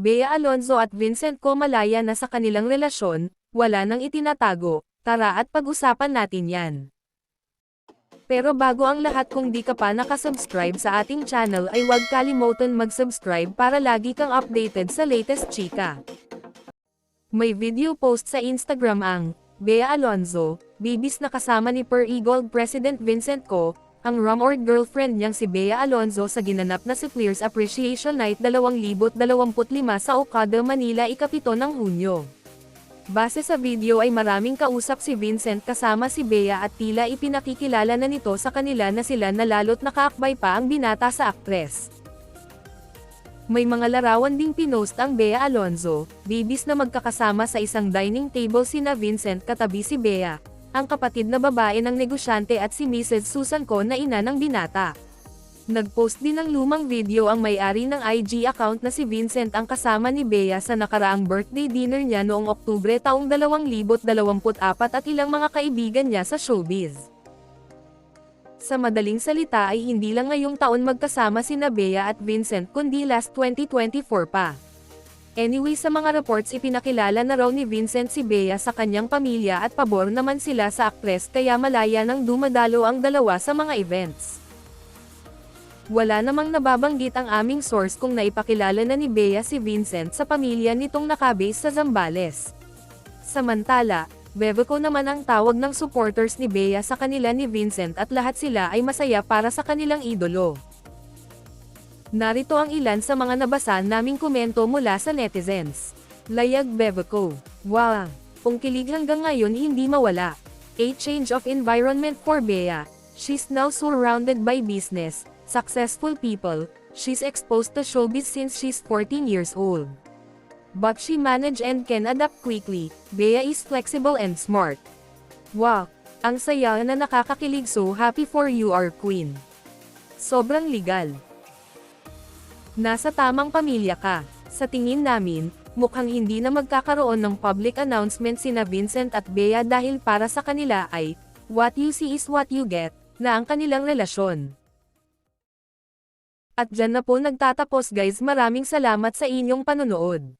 Bea Alonzo at Vincent Co malaya na sa kanilang relasyon, wala nang itinatago, tara at pag-usapan natin yan. Pero bago ang lahat, kung di ka pa nakasubscribe sa ating channel ay huwag kalimutan mag-subscribe para lagi kang updated sa latest chika. May video post sa Instagram ang Bea Alonzo, bibis na kasama ni Per Eagle President Vincent Co, ang rumored girlfriend niyang si Bea Alonzo sa ginanap na Suppliers Appreciation Night 2025 sa Okada, Manila ika-7 ng Hunyo. Base sa video ay maraming kausap si Vincent kasama si Bea at tila ipinakikilala na nito sa kanila na sila na lalo't nakaakbay pa ang binata sa aktres. May mga larawan ding pinost ang Bea Alonzo, bibis na magkakasama sa isang dining table sina Vincent katabi si Bea, ang kapatid na babae ng negosyante at si Mrs. Susan Co na ina ng binata. Nagpost din ng lumang video ang may-ari ng IG account na si Vincent ang kasama ni Bea sa nakaraang birthday dinner niya noong Oktubre taong 2024 at ilang mga kaibigan niya sa showbiz. Sa madaling salita ay hindi lang ngayong taon magkasama sina Bea at Vincent kundi last 2024 pa. Anyway, sa mga reports ipinakilala na raw ni Vincent si Bea sa kanyang pamilya at pabor naman sila sa aktres kaya malaya nang dumadalo ang dalawa sa mga events. Wala namang nababanggit ang aming source kung naipakilala na ni Bea si Vincent sa pamilya nitong nakabase sa Zambales. Samantala, Beveco naman ang tawag ng supporters ni Bea sa kanila ni Vincent at lahat sila ay masaya para sa kanilang idolo. Narito ang ilan sa mga nabasa naming komento mula sa netizens. Layag Beveco. Wow! Kung kilig hanggang ngayon hindi mawala. A change of environment for Bea. She's now surrounded by business, successful people. She's exposed to showbiz since she's 14 years old. But she managed and can adapt quickly. Bea is flexible and smart. Wow! Ang saya na nakakakilig, so happy for you, our queen. Sobrang legal. Nasa tamang pamilya ka. Sa tingin namin, mukhang hindi na magkakaroon ng public announcement sina Vincent at Bea dahil para sa kanila ay, what you see is what you get, na ang kanilang relasyon. At dyan na po nagtatapos guys, maraming salamat sa inyong panonood.